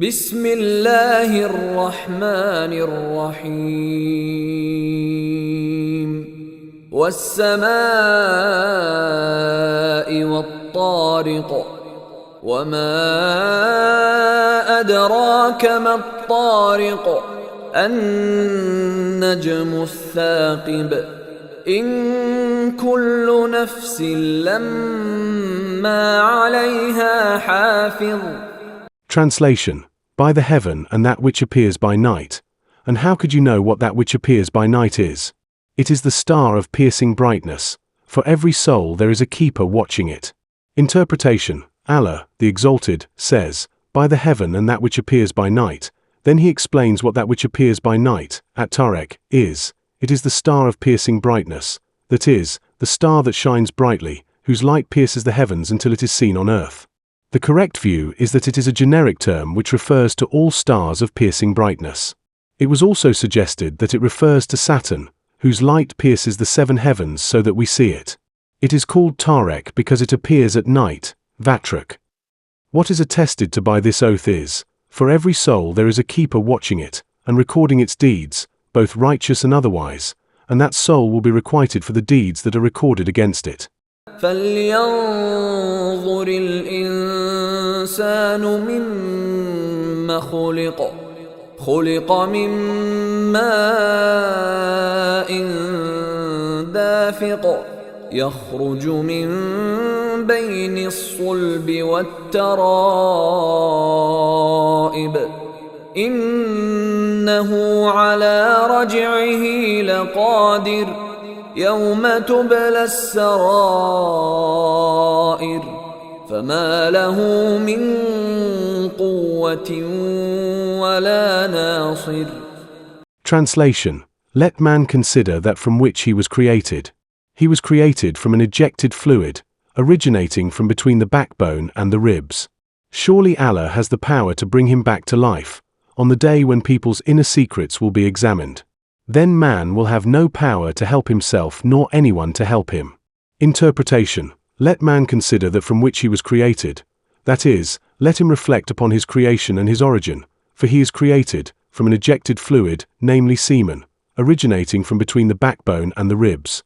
بسم الله الرحمن الرحيم والسماء والطارق وما أدراك ما الطارق النجم الثاقب إن كل نفس لما عليها حافظ. Translation: By the heaven and that which appears by night. And how could you know what that which appears by night is? It is the star of piercing brightness. For every soul there is a keeper watching it. Interpretation: Allah, the Exalted, says, by the heaven and that which appears by night. Then he explains what that which appears by night, AT-TARIQ, is. It is the star of piercing brightness, that is, the star that shines brightly, whose light pierces the heavens until it is seen on earth. The correct view is that it is a generic term which refers to all stars of piercing brightness. It was also suggested that it refers to Saturn, whose light pierces the seven heavens so that we see it. It is called Tariq because it appears at night, Vatrak. What is attested to by this oath is, for every soul there is a keeper watching it, and recording its deeds, both righteous and otherwise, and that soul will be requited for the deeds that are recorded against it. فلينظر الإنسان مما خلق خلق من ماء دافق يخرج من بين الصلب والترائب إنه على رجعه لقادر يوم تبلى السرائر فما له من قوة ولا ناصر. Translation: Let man consider that from which he was created. He was created from an ejected fluid, originating from between the backbone and the ribs. Surely Allah has the power to bring him back to life, on the day when people's inner secrets will be examined. Then man will have no power to help himself nor anyone to help him. Interpretation: Let man consider that from which he was created, that is, let him reflect upon his creation and his origin, for he is created from an ejected fluid, namely semen, originating from between the backbone and the ribs.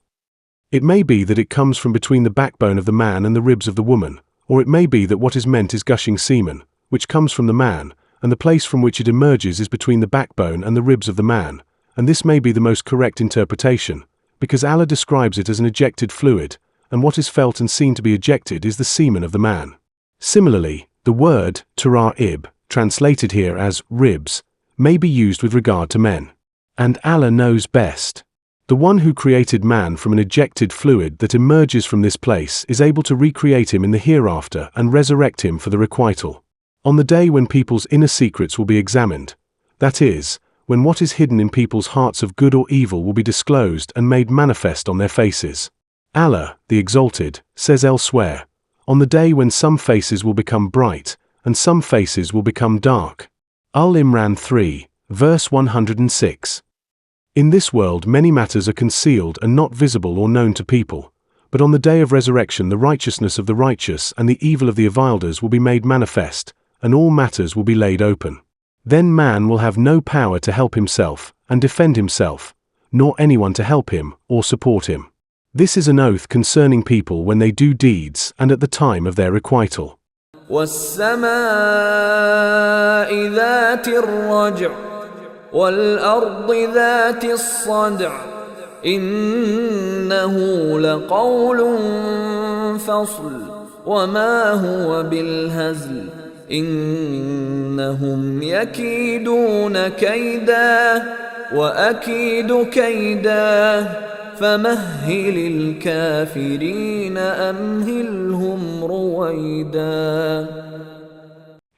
It may be that it comes from between the backbone of the man and the ribs of the woman, or it may be that what is meant is gushing semen, which comes from the man, and the place from which it emerges is between the backbone and the ribs of the man. And this may be the most correct interpretation, because Allah describes it as an ejected fluid, and what is felt and seen to be ejected is the semen of the man. Similarly, the word tara'ib, translated here as ribs, may be used with regard to men. And Allah knows best. The one who created man from an ejected fluid that emerges from this place is able to recreate him in the hereafter and resurrect him for the requital. On the day when people's inner secrets will be examined, that is, when what is hidden in people's hearts of good or evil will be disclosed and made manifest on their faces. Allah, the Exalted, says elsewhere, on the day when some faces will become bright, and some faces will become dark. Al-Imran 3, verse 106. In this world many matters are concealed and not visible or known to people, but on the day of resurrection the righteousness of the righteous and the evil of the evildoers will be made manifest, and all matters will be laid open. Then man will have no power to help himself and defend himself, nor anyone to help him or support him. This is an oath concerning people when they do deeds and at the time of their requital. وَالسَّمَاءِ ذَاتِ الرَّجْعِ وَالْأَرْضِ ذَاتِ الصَّدْعِ إِنَّهُ لَقَوْلٌ فَصْلٌ وَمَا هُوَ بِالْهَزْلِ إنهم يكيدون كيدا وأكيد كيدا فمهل الكافرين أمهلهم رويدا.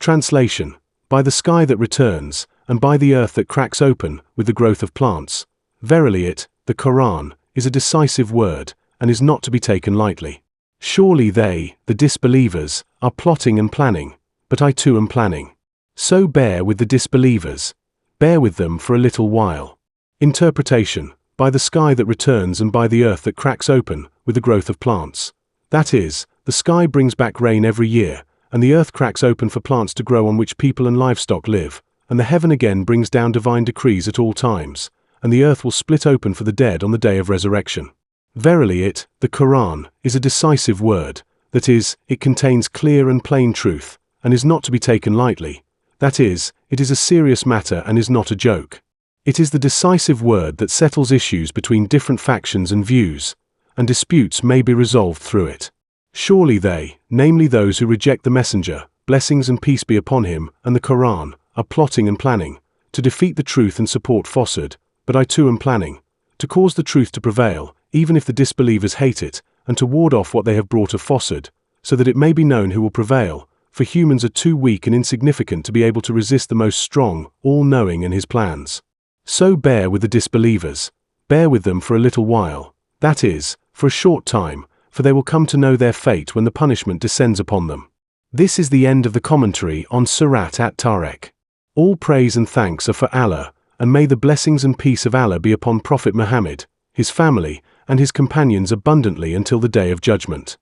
Translation: By the sky that returns, and by the earth that cracks open with the growth of plants. Verily it, the Quran, is a decisive word, and is not to be taken lightly. Surely they, the disbelievers, are plotting and planning, but I too am planning. So bear with the disbelievers. Bear with them for a little while. Interpretation: By the sky that returns and by the earth that cracks open with the growth of plants. That is, the sky brings back rain every year, and the earth cracks open for plants to grow on which people and livestock live, and the heaven again brings down divine decrees at all times, and the earth will split open for the dead on the day of resurrection. Verily it, the Quran, is a decisive word, that is, it contains clear and plain truth, and is not to be taken lightly, that is, it is a serious matter and is not a joke. It is the decisive word that settles issues between different factions and views, and disputes may be resolved through it. Surely they, namely those who reject the Messenger, blessings and peace be upon him, and the Quran, are plotting and planning, to defeat the truth and support falsehood, but I too am planning, to cause the truth to prevail, even if the disbelievers hate it, and to ward off what they have brought of falsehood, so that it may be known who will prevail, for humans are too weak and insignificant to be able to resist the most strong, all-knowing in his plans. So bear with the disbelievers, bear with them for a little while, that is, for a short time, for they will come to know their fate when the punishment descends upon them. This is the end of the commentary on Surah At-Tariq. All praise and thanks are for Allah, and may the blessings and peace of Allah be upon Prophet Muhammad, his family, and his companions abundantly until the Day of Judgment.